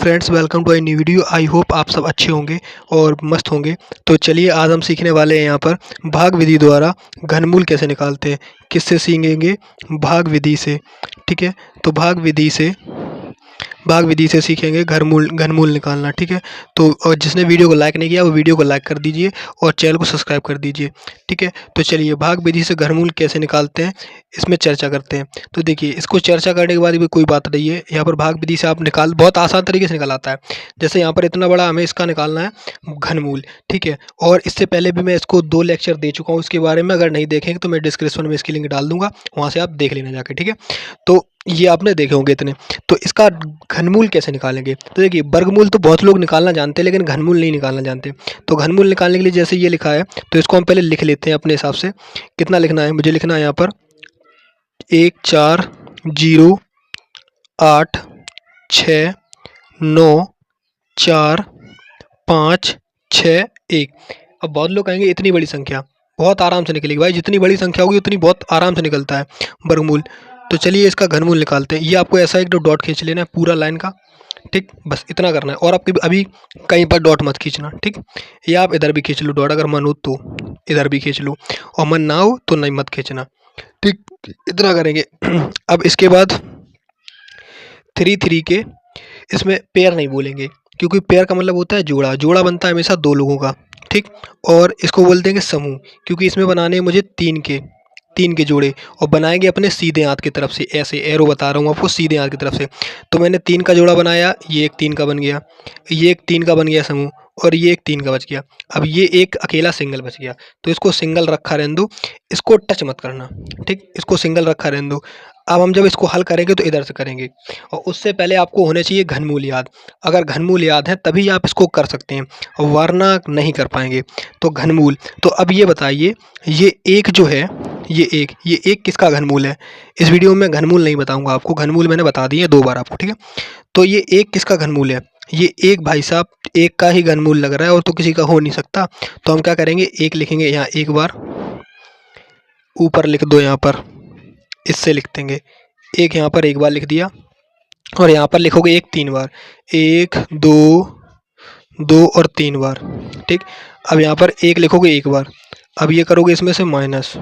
Friends, welcome to a new video. I hope आप सब अच्छे होंगे और मस्त होंगे। तो चलिए आज हम सीखने वाले हैं यहाँ पर भाग विधि द्वारा घनमूल कैसे निकालते हैं। किससे सीखेंगे? भाग विधि से। ठीक है, तो भाग विधि से सीखेंगे घनमूल निकालना। ठीक है, तो और जिसने वीडियो को लाइक नहीं किया वो वीडियो को लाइक कर दीजिए और चैनल को सब्सक्राइब कर दीजिए। ठीक है, तो चलिए भाग विधि से घनमूल कैसे निकालते हैं इसमें चर्चा करते हैं। तो देखिए, इसको चर्चा करने के बाद भी कोई बात नहीं है। यहाँ पर भाग विधि से आप निकाल बहुत आसान तरीके से निकाल आता है। जैसे यहाँ पर इतना बड़ा हमें इसका निकालना है घनमूल। ठीक है, और इससे पहले भी मैं इसको 2 लेक्चर दे चुका हूँ इसके बारे में। अगर नहीं देखेंगे तो मैं डिस्क्रिप्शन में इसकी लिंक डाल दूंगा, वहाँ से आप देख लेना जाके। ठीक है, तो ये आपने देखे होंगे इतने। तो इसका घनमूल कैसे निकालेंगे? तो देखिए, वर्गमूल तो बहुत लोग निकालना जानते हैं लेकिन घनमूल नहीं निकालना जानते। तो घनमूल निकालने के लिए जैसे ये लिखा है तो इसको हम पहले लिख लेते हैं अपने हिसाब से। कितना लिखना है? मुझे लिखना है यहाँ पर 1 4 0 8 6 9 4 5 6 1। अब बहुत लोग कहेंगे इतनी बड़ी संख्या बहुत आराम से निकलेगी। भाई, जितनी बड़ी संख्या होगी उतनी बहुत आराम से निकलता है वर्गमूल। तो चलिए इसका घनमूल निकालते हैं। ये आपको ऐसा एक डॉट खींच लेना है पूरा लाइन का। ठीक, बस इतना करना है। और आपके अभी कहीं पर डॉट मत खींचना। ठीक, या आप इधर भी खींच लो डॉट, अगर मन हो तो इधर भी खींच लो, और मन ना हो तो नहीं मत खींचना। ठीक, इतना करेंगे। अब इसके बाद 3 के इसमें पेयर नहीं बोलेंगे, क्योंकि पेयर का मतलब होता है जोड़ा। जोड़ा बनता है हमेशा 2 लोगों का। ठीक, और इसको बोल देंगे समूह, क्योंकि इसमें बनाने हैं मुझे 3 के जोड़े, और बनाएंगे अपने सीधे हाथ की तरफ से। ऐसे एरो बता रहा हूँ आपको, सीधे हाथ की तरफ से। तो मैंने 3 का जोड़ा बनाया, ये एक 3 का बन गया, ये एक 3 का बन गया समूह, और ये एक 3 का बच गया। अब ये एक अकेला सिंगल बच गया, तो इसको सिंगल रखा रहने दो, इसको टच मत करना। ठीक, इसको सिंगल रखा रहने दो। अब हम जब इसको हल करेंगे तो इधर से करेंगे, और उससे पहले आपको होने चाहिए घनमूल याद। अगर घनमूल याद है तभी आप इसको कर सकते हैं, वरना नहीं कर पाएंगे। तो घनमूल, तो अब ये बताइए, ये एक जो है, ये एक किसका घनमूल है? इस वीडियो में घनमूल नहीं बताऊंगा आपको, घनमूल मैंने बता दिए 2 बार आपको। ठीक है, तो ये एक किसका घनमूल है? ये एक, भाई साहब, एक का ही घनमूल लग रहा है, और तो किसी का हो नहीं सकता। तो हम क्या करेंगे, एक लिखेंगे यहाँ एक बार, ऊपर लिख दो यहाँ पर, इससे लिख देंगे एक, यहाँ पर एक बार लिख दिया, और यहाँ पर लिखोगे एक 3 बार, 1 2 2 और 3 बार। ठीक, अब यहाँ पर एक लिखोगे एक बार। अब ये करोगे इसमें से माइनस,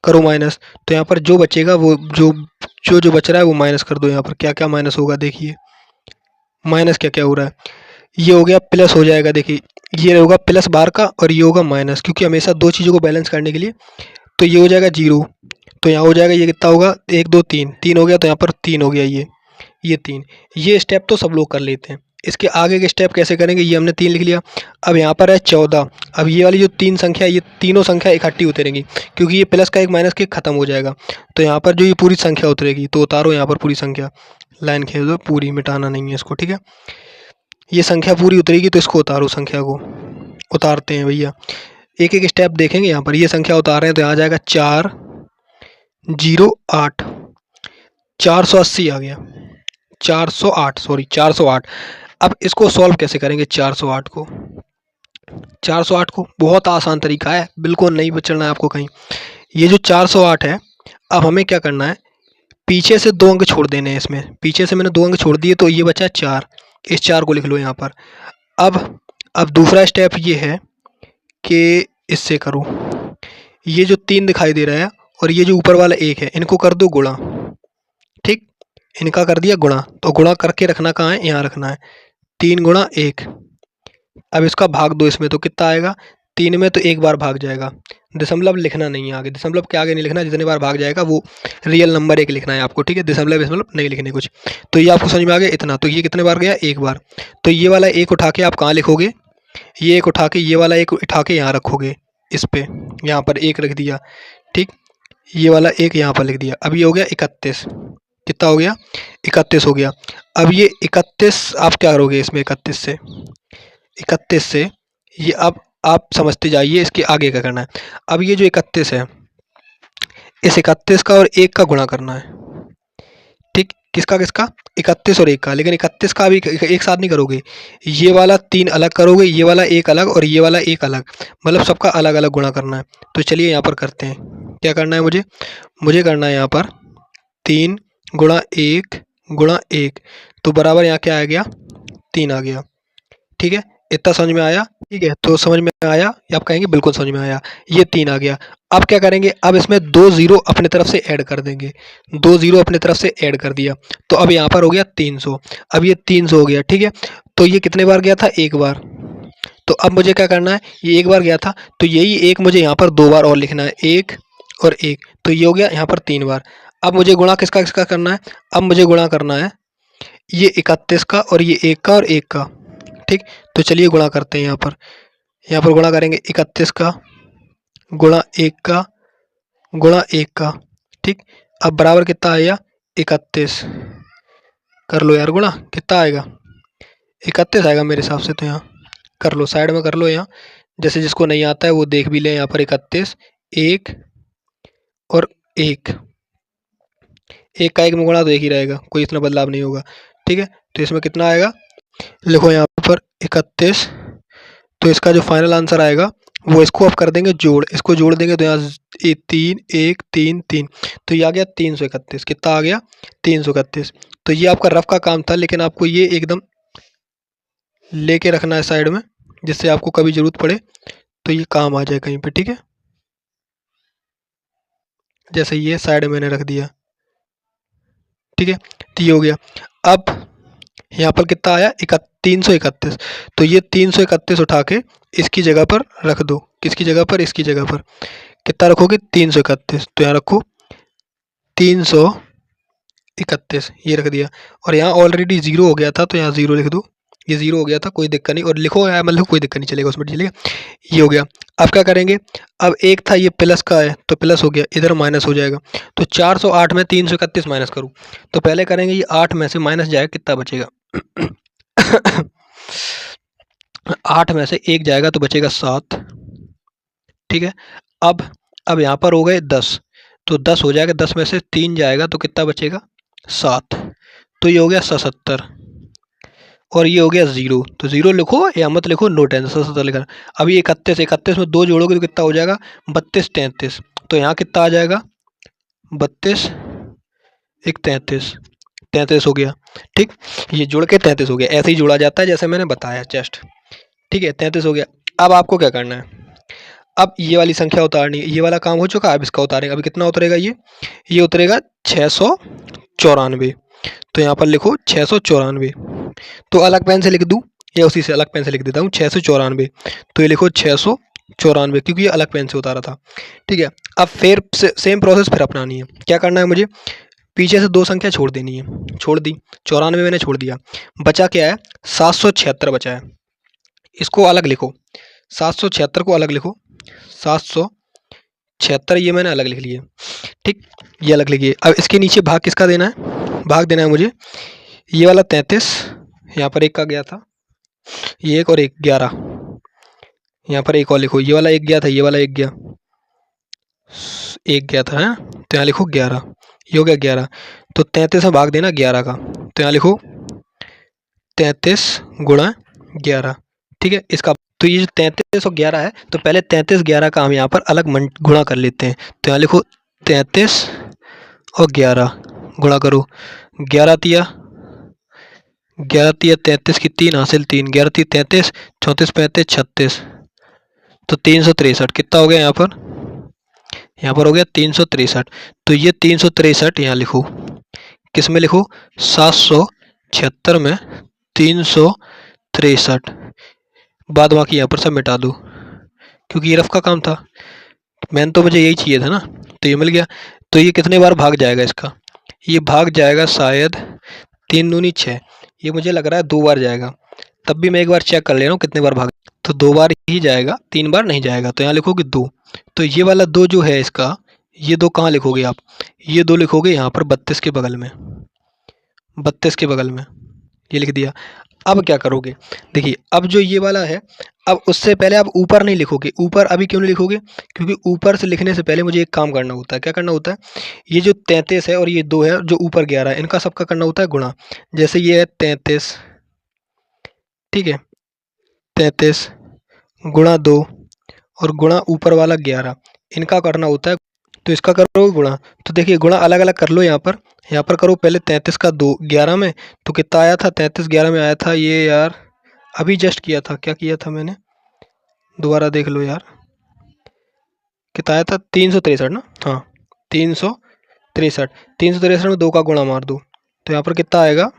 करो माइनस, तो यहाँ पर जो बचेगा वो जो बच रहा है वो माइनस कर दो। यहाँ पर क्या क्या माइनस होगा देखिए, माइनस क्या क्या हो रहा है। ये हो गया प्लस हो जाएगा, देखिए ये होगा प्लस बार का, और ये होगा माइनस, क्योंकि हमेशा 2 चीज़ों को बैलेंस करने के लिए। तो ये हो जाएगा 0, तो यहाँ हो जाएगा, ये कितना होगा, 1 2 3, 3 हो गया, तो यहाँ पर 3 हो गया, ये 3। ये स्टेप तो सब लोग कर लेते हैं। इसके आगे के स्टेप कैसे करेंगे? ये हमने 3 लिख लिया। अब यहाँ पर है 14। अब ये वाली जो 3 संख्या है, ये तीनों संख्या इकट्ठी उतरेंगी, क्योंकि ये प्लस का एक माइनस के खत्म हो जाएगा। तो यहाँ पर जो ये पूरी संख्या उतरेगी, तो उतारो यहाँ पर पूरी संख्या, लाइन खींच दो पूरी, मिटाना नहीं है इसको। ठीक है, ये संख्या पूरी उतरेगी, तो इसको उतारो, संख्या को उतारते हैं भैया। एक एक स्टेप देखेंगे। यहाँ पर ये संख्या उतार रहे हैं तो यहाँ आ जाएगा 4 0 8, 480 आ गया, 408, सॉरी 408। अब इसको सॉल्व कैसे करेंगे? 408 को बहुत आसान तरीका है, बिल्कुल नहीं बचना है आपको कहीं। ये जो 408 है, अब हमें क्या करना है, पीछे से 2 अंक छोड़ देने हैं इसमें। पीछे से मैंने 2 अंक छोड़ दिए, तो ये बचा 4। इस 4 को लिख लो यहाँ पर। अब दूसरा स्टेप ये है कि इससे करो, ये जो 3 दिखाई दे रहा है और ये जो ऊपर वाला 1 है, इनको कर दो गुणा। ठीक, इनका कर दिया गुणा, तो गुणा करके रखना कहाँ है? यहाँ रखना है, 3 गुणा 1। अब इसका भाग दो इसमें, तो कितना आएगा? 3 में तो एक बार भाग जाएगा, दशमलव लिखना नहीं है आगे, दशमलव के आगे नहीं लिखना, जितने बार भाग जाएगा वो रियल नंबर 1 लिखना है आपको। ठीक है, दशमलव नहीं लिखने कुछ। तो ये आपको समझ में आ गया इतना। तो ये कितने बार गया? एक बार। तो ये वाला 1 उठा के आप कहाँ लिखोगे? ये 1 उठा के, ये वाला 1 उठा के यहाँ रखोगे, इस पे, यहाँ पर 1 रख दिया। ठीक, ये वाला 1 यहाँ पर लिख दिया। अब ये हो गया 31। कितना हो गया? 31 हो गया। अब ये 31 आप क्या करोगे इसमें? 31 से ये, अब आप समझते जाइए इसके आगे क्या करना है। अब ये जो 31 है, इस 31 का और 1 का गुणा करना है। ठीक, किसका किसका? 31 और 1 का। लेकिन 31 का भी एक साथ नहीं करोगे, ये वाला 3 अलग करोगे, ये वाला 1 अलग और ये वाला 1 अलग, मतलब सबका अलग अलग गुणा करना है। तो चलिए यहाँ पर करते हैं। क्या करना है मुझे करना है यहाँ पर 3 गुणा 1 गुणा 1, तो बराबर यहाँ क्या आ गया? 3 आ गया। ठीक है, इतना समझ में आया? ठीक है, तो समझ में आया या आप कहेंगे बिल्कुल समझ में आया। ये 3 आ गया। अब क्या करेंगे, अब इसमें 2 ज़ीरो अपने तरफ से ऐड कर देंगे। 2 ज़ीरो अपने तरफ से ऐड कर दिया, तो अब यहाँ पर हो गया 300। अब ये 300 हो गया, ठीक है। तो ये कितने बार गया था? एक बार। तो अब मुझे क्या करना है, ये एक बार गया था, तो यही एक मुझे यहाँ पर 2 बार और लिखना है, 1 और 1। तो ये हो गया यहाँ पर 3 बार। अब मुझे गुणा किसका करना है? अब मुझे गुणा करना है ये 31 का और ये 1 का और 1 का। ठीक, तो चलिए गुणा करते हैं। यहाँ पर गुणा करेंगे 31 का गुणा 1 का गुणा 1 का। ठीक, अब बराबर कितना आएगा? 31। कर लो यार गुणा, कितना आएगा? 31 आएगा मेरे हिसाब से। तो यहाँ कर लो, साइड में कर लो। यहाँ जैसे जिसको नहीं आता है वो देख भी ले। यहाँ पर 31, 1 और 1, 1 का 1 में गुणा तो 1 ही रहेगा, कोई इतना बदलाव नहीं होगा। ठीक है, तो इसमें कितना आएगा? लिखो यहाँ पर 31। तो इसका जो फाइनल आंसर आएगा वो इसको अब कर देंगे जोड़, इसको जोड़ देंगे तो यहाँ 3 1 3 3, तो ये आ गया 331। कितना आ गया? 331। तो ये आपका रफ का काम था, लेकिन आपको ये एकदम लेके रखना है साइड में, जिससे आपको कभी ज़रूरत पड़े तो ये काम आ जाए कहीं पे। ठीक है, जैसे ये साइड में मैंने रख दिया। ठीक है, तो ये हो गया। अब यहाँ पर कितना आया? 331। तो ये 331 उठा के इसकी जगह पर रख दो। किसकी जगह पर? इसकी जगह पर। कितना रखोगे? 331। तो यहाँ रखो 331, ये रख दिया। और यहाँ ऑलरेडी ज़ीरो हो गया था, तो यहाँ ज़ीरो लिख दो। ये ज़ीरो हो गया था, कोई दिक्कत नहीं। और लिखो या मतलब कोई दिक्कत नहीं, चलेगा उसमें, चलेगा। ये हो गया। अब क्या करेंगे, अब एक था ये प्लस का है तो प्लस हो गया, इधर माइनस हो जाएगा। तो 408 में 331 माइनस करूँ, तो पहले करेंगे ये 8 में से माइनस जाएगा, कितना बचेगा? 8 में से 1 जाएगा तो बचेगा 7। ठीक है, अब यहाँ पर हो गए 10, तो 10 हो जाएगा। 10 में से 3 जाएगा तो कितना बचेगा? 7। तो ये हो गया 77 और ये हो गया 0। तो 0 लिखो या मत लिखो, नो टेंशन, 77 लिखना। अभी 31 में 2 जोड़ोगे तो कितना हो जाएगा? 32 33। तो यहाँ कितना आ जाएगा? 32 1 33, 33 हो गया। ठीक, ये जुड़ के 33 हो गया। ऐसे ही जोड़ा जाता है जैसे मैंने बताया जस्ट। ठीक है, 33 हो गया। अब आपको क्या करना है, अब ये वाली संख्या उतारनी है। ये वाला काम हो चुका, अब इसका उतारेंगे। अभी कितना उतरेगा? ये उतरेगा 694। तो यहाँ पर लिखो 694। तो अलग पेन से लिख दूँ या उसी से अलग पेन से लिख देता हूँ? 694। तो ये लिखो 694, क्योंकि ये अलग पेन से उतारा था। ठीक है, अब फिर सेम प्रोसेस फिर अपनानी है। क्या करना है मुझे? पीछे से 2 संख्या छोड़ देनी है। छोड़ दी, 94 मैंने छोड़ दिया। बचा क्या है? 776 बचा है। इसको अलग लिखो, 776 को अलग लिखो। 776 ये मैंने अलग लिख लिया। ठीक, ये अलग लिखिए। अब इसके नीचे भाग किसका देना है? भाग देना है मुझे ये वाला 33, यहाँ पर 1 का गया था, ये 1 और 1 11। यहाँ पर एक और लिखो, ये वाला 1 गया था, ये वाला 1 गया, 1 गया था, है? तो यहाँ लिखो 11। ये हो गया 11। तो 33 में भाग देना 11 का, तो यहाँ लिखो 33 गुणा 11। ठीक है, इसका तो ये जो 33 और 11 है, तो पहले 33 11 का हम यहाँ पर अलग गुणा कर लेते हैं। तो यहाँ लिखो 33 और 11 गुणा करो। 11 तिया 33 की 3 हासिल 3, 11 ती 33, 34 35 36, तो 363। कितना हो गया यहाँ पर? यहाँ पर हो गया 363। तो ये 363 यहाँ लिखो। किस में लिखो? 776 में 363। बाद बाकी यहाँ पर सब मिटा दो, क्योंकि ये रफ का काम था। मैन तो मुझे यही चाहिए था ना, तो ये मिल गया। तो ये कितने बार भाग जाएगा इसका? ये भाग जाएगा शायद 3 दूनी 6। ये मुझे लग रहा है 2 बार जाएगा। तब भी मैं एक बार चेक कर ले रहा हूँ कितने बार भाग। तो 2 बार ही जाएगा, 3 बार नहीं जाएगा। तो यहाँ लिखोगे 2। तो ये वाला 2 जो है इसका, ये 2 कहाँ लिखोगे आप? ये 2 लिखोगे यहाँ पर 32 के बगल में। 32 के बगल में ये लिख दिया। अब क्या करोगे? देखिए, अब जो ये वाला है, अब उससे पहले आप ऊपर नहीं लिखोगे। ऊपर अभी क्यों नहीं लिखोगे? क्योंकि ऊपर से लिखने से पहले मुझे एक काम करना होता है। क्या करना होता है? ये जो 33 है और ये 2 है, जो ऊपर 11 है, इनका सबका करना होता है गुणा। जैसे ये है 33, ठीक है, 33 गुणा 2 और गुणा ऊपर वाला 11, इनका करना होता है। तो इसका करो गुणा। तो देखिए, गुणा अलग अलग कर लो यहाँ पर, यहाँ पर करो पहले 33 का 2 11 में, तो कितना आया था 33 11 में आया था ये यार, अभी जस्ट किया था, क्या किया था मैंने, दोबारा देख लो यार, कितना आया था 363 ना, हाँ 363। 363 में 2 का गुणा मार दो तो यहाँ पर कितना आएगा,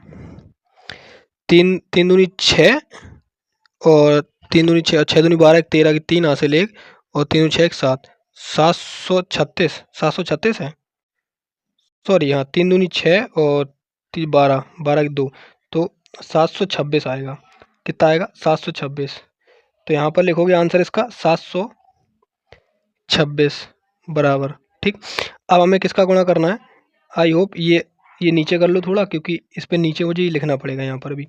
तीन तीन दूनी 6 और 3 दूनी 6, 6 दूनी 12, 13 की 3 हासिल 1 और 3 दूनी 6 1 7, 736, 736 है, सॉरी हाँ 3 दूनी 6 और 12, 12 की 2, तो 726 आएगा। कितना आएगा 726। तो यहाँ पर लिखोगे आंसर इसका 726 बराबर। ठीक, अब हमें किसका गुणा करना है, आई होप ये नीचे कर लो थोड़ा, क्योंकि इस पर नीचे मुझे ये लिखना पड़ेगा यहाँ पर भी।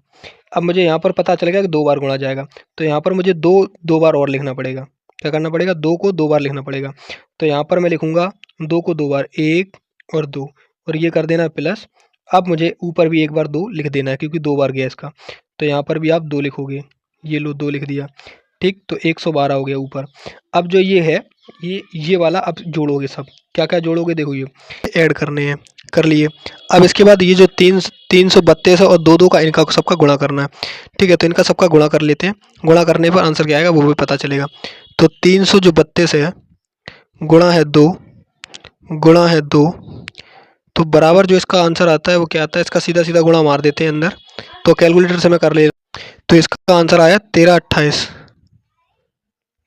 अब मुझे यहाँ पर पता चलेगा कि 2 बार गुणा जाएगा, तो यहाँ पर मुझे दो बार और लिखना पड़ेगा। क्या करना पड़ेगा, 2 को 2 बार लिखना पड़ेगा। तो यहाँ पर मैं लिखूँगा 2 को 2 बार, 1 और 2, और ये कर देना प्लस। अब मुझे ऊपर भी एक बार 2 लिख देना है, क्योंकि 2 बार गया इसका, तो यहाँ पर भी आप 2 लिखोगे। ये लो 2 लिख दिया। ठीक, तो 112 हो गया ऊपर। अब जो ये है, ये वाला अब जोड़ोगे सब। क्या क्या जोड़ोगे, देखो ये ऐड करने हैं, कर लिए। अब इसके बाद ये जो 332 है और 2 का इनका सबका गुणा करना है। ठीक है, तो इनका सबका गुणा कर लेते हैं। गुणा करने पर आंसर क्या आएगा वो भी पता चलेगा। तो 332 है, गुणा है 2, गुणा है 2, तो बराबर जो इसका आंसर आता है वो क्या आता है, इसका सीधा सीधा गुणा मार देते हैं अंदर। तो कैलकुलेटर से मैं कर ले, तो इसका आंसर आया 1328।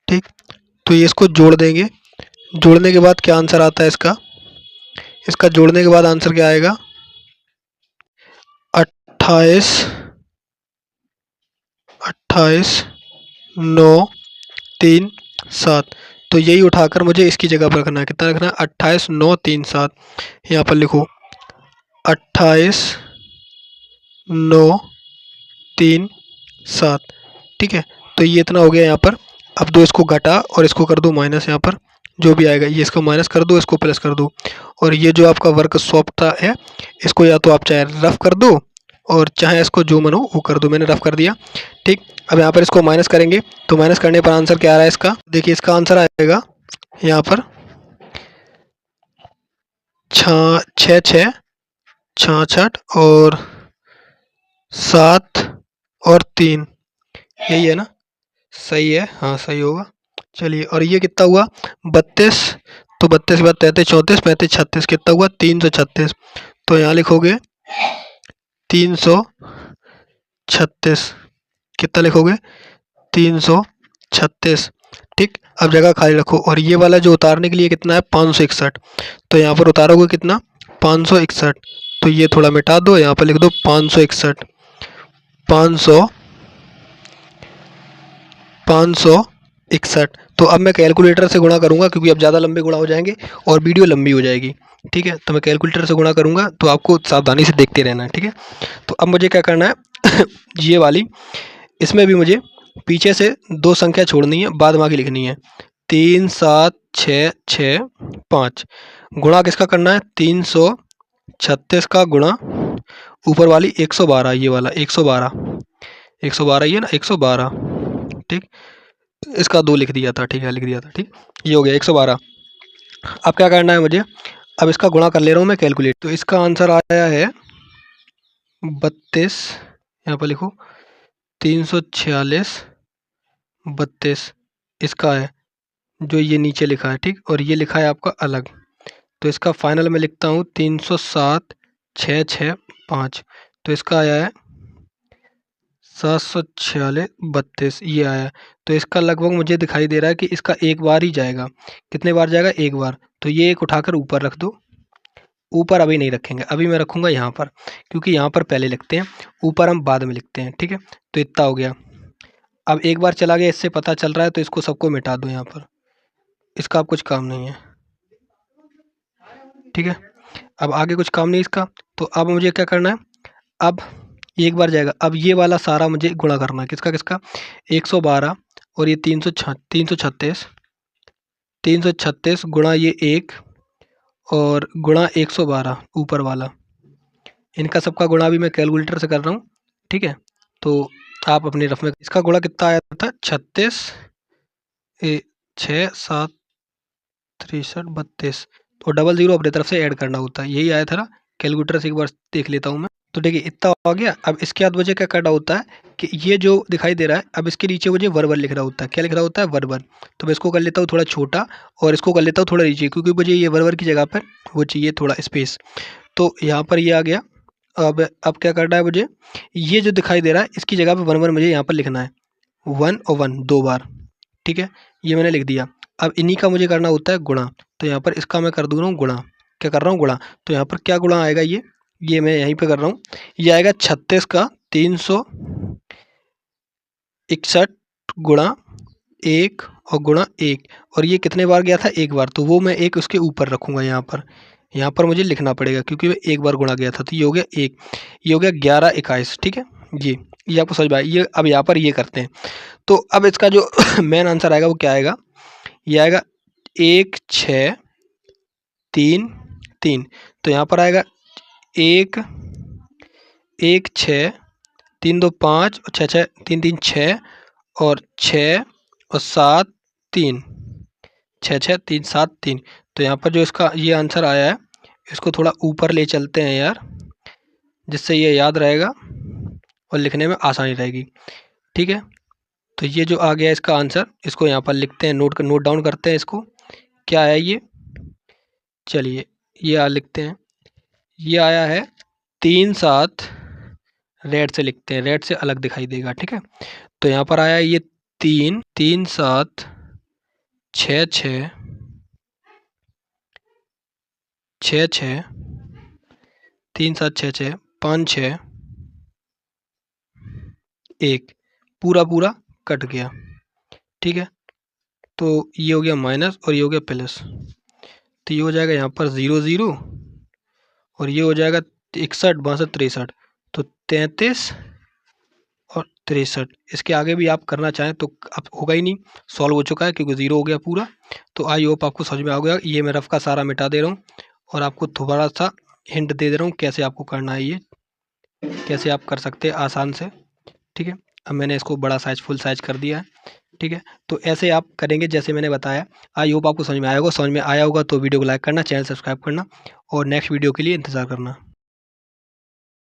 ठीक, तो ये इसको जोड़ देंगे। जोड़ने के बाद क्या आंसर आता है इसका, इसका जोड़ने के बाद आंसर क्या आएगा, 28, 28 9 3 7। तो यही उठाकर मुझे इसकी जगह पर रखना है। कितना रखना है, 28 9 3 7। यहाँ पर लिखो 28 9 3 7। ठीक है, तो ये इतना हो गया यहाँ पर। अब दो इसको घटा और इसको कर दो माइनस, यहाँ पर जो भी आएगा ये इसको माइनस कर दो, इसको प्लस कर दो। और ये जो आपका वर्क स्वॉप है, इसको या तो आप चाहे रफ कर दो और चाहे इसको जो मन हो वो कर दो। मैंने रफ कर दिया। ठीक, अब यहाँ पर इसको माइनस करेंगे, तो माइनस करने पर आंसर क्या आ रहा है इसका, देखिए इसका आंसर आएगा यहाँ पर 6 66 और 7 और 3, यही है ना, सही है, हाँ सही होगा। चलिए, और ये कितना हुआ 32, तो 32 के बाद 33 34 35 36, कितना हुआ 336। तो यहाँ लिखोगे 336, कितना लिखोगे 336। ठीक, अब जगह खाली रखो और ये वाला जो उतारने के लिए कितना है 561, तो यहाँ पर उतारोगे कितना 561। तो ये थोड़ा मिटा दो, यहाँ पर लिख दो 561, 561। तो अब मैं कैलकुलेटर से गुणा करूंगा, क्योंकि अब ज़्यादा लंबे गुणा हो जाएंगे और वीडियो लंबी हो जाएगी। ठीक है, तो मैं कैलकुलेटर से गुणा करूंगा, तो आपको सावधानी से देखते रहना है। ठीक है, तो अब मुझे क्या करना है ये वाली, इसमें भी मुझे पीछे से 2 संख्या छोड़नी है, बाद में लिखनी है। 3 7 6 6 5, गुणा किसका करना है 336 का गुणा ऊपर वाली 112, ये वाला 112, 112 ये ना 112। ठीक, इसका 2 लिख दिया था, ठीक है लिख दिया था। ठीक, ये हो गया 112। अब क्या करना है मुझे, अब इसका गुणा कर ले रहा हूँ मैं कैलकुलेट, तो इसका आंसर आया है 32, यहाँ पर लिखो 346 32 इसका है, जो ये नीचे लिखा है। ठीक, और ये लिखा है आपका अलग, तो इसका फाइनल में लिखता हूँ 307 6 6 5, तो इसका आया है 746 32, ये आया। तो इसका लगभग मुझे दिखाई दे रहा है कि इसका एक बार ही जाएगा। कितने बार जाएगा, एक बार। तो ये एक उठाकर ऊपर रख दो, ऊपर अभी नहीं रखेंगे, अभी मैं रखूँगा यहाँ पर, क्योंकि यहाँ पर पहले लिखते हैं, ऊपर हम बाद में लिखते हैं। ठीक है, तो इतना हो गया। अब एक बार चला गया, इससे पता चल रहा है, तो इसको सबको मिटा दो यहाँ पर, इसका अब कुछ काम नहीं है। ठीक है, अब आगे कुछ काम नहीं इसका, तो अब मुझे क्या करना है, अब एक बार जाएगा। अब ये वाला सारा मुझे गुणा करना है, किसका किसका 112 और ये 336, 336 गुणा ये 1 और गुणा 112 ऊपर वाला, इनका सबका गुणा भी मैं कैलकुलेटर से कर रहा हूँ। ठीक है, तो आप अपने रफ में, इसका गुणा कितना आया था 36 6 7 63 32, तो डबल ज़ीरो अपनी तरफ से ऐड करना होता है, यही आया था ना, कैलकुलेटर से एक बार देख लेता हूँ मैं। तो देखिए इतना हो गया। अब इसके बाद मुझे क्या करना होता है कि ये जो दिखाई दे रहा है, अब इसके नीचे मुझे वर्बल लिख रहा होता है। क्या लिख रहा होता है? वर्बल। तो मैं इसको कर लेता हूँ थोड़ा छोटा और इसको कर लेता हूँ थोड़ा नीचे, क्योंकि मुझे ये वर्बल की जगह पर वो चाहिए थोड़ा स्पेस। तो यहाँ पर ये आ गया। अब क्या करना है मुझे, ये जो दिखाई दे रहा है इसकी जगह पे 1 1 मुझे यहाँ पर लिखना है। 1 और 1 2 बार, ठीक है, ये मैंने लिख दिया। अब इन्हीं का मुझे करना होता है गुणा। तो यहाँ पर इसका मैं कर दूँ रहा हूँ गुणा। क्या कर रहा हूँ? गुणा। तो यहाँ पर क्या गुणा आएगा, ये मैं यहीं पे कर रहा हूँ। ये आएगा 36 का 361 गुणा 1 और गुणा 1। और ये कितने बार गया था? 1 बार। तो वो मैं एक उसके ऊपर रखूँगा यहाँ पर। यहाँ पर मुझे लिखना पड़ेगा क्योंकि वो 1 बार गुणा गया था। तो ये हो गया 1, ये हो गया 11 21, ठीक है। ये आपको समझ में आया? ये अब यहाँ पर ये करते हैं। तो अब इसका जो मेन आंसर आएगा वो क्या आएगा? ये आएगा 1 6 3 3। तो यहाँ पर आएगा 1 1 6 3 2 5 और 6 6 3 3 6 और 6 और 7 3 6 6 3 7 3। तो यहाँ पर जो इसका ये आंसर आया है, इसको थोड़ा ऊपर ले चलते हैं यार, जिससे ये याद रहेगा और लिखने में आसानी रहेगी, ठीक है। तो ये जो आ गया इसका आंसर, इसको यहाँ पर लिखते हैं, नोट डाउन करते हैं इसको। क्या है ये? चलिए ये लिखते हैं। ये आया है 3 7। रेड से लिखते हैं, रेड से अलग दिखाई देगा, ठीक है। तो यहाँ पर आया ये 3 3 7 6 6 6 6 3 7 6 6 5 6 1। पूरा पूरा कट गया, ठीक है। तो ये हो गया माइनस और ये हो गया प्लस। तो ये हो जाएगा यहाँ पर 0 0 और ये हो जाएगा 61 62 63। तो 33 और 63। इसके आगे भी आप करना चाहें तो अब होगा ही नहीं, सॉल्व हो चुका है क्योंकि 0 हो गया पूरा। तो आई होप आपको समझ में आ गया। ये मैं रफ का सारा मिटा दे रहा हूँ और आपको थोड़ा सा हिंट दे दे रहा हूँ कैसे आपको करना है, ये कैसे आप कर सकते हैं आसान से, ठीक है। अब मैंने इसको बड़ा साइज फुल साइज कर दिया है, ठीक है। तो ऐसे आप करेंगे जैसे मैंने बताया। आई होप आपको समझ में आया होगा। समझ में आया होगा तो वीडियो को लाइक करना, चैनल सब्सक्राइब करना और नेक्स्ट वीडियो के लिए इंतज़ार करना।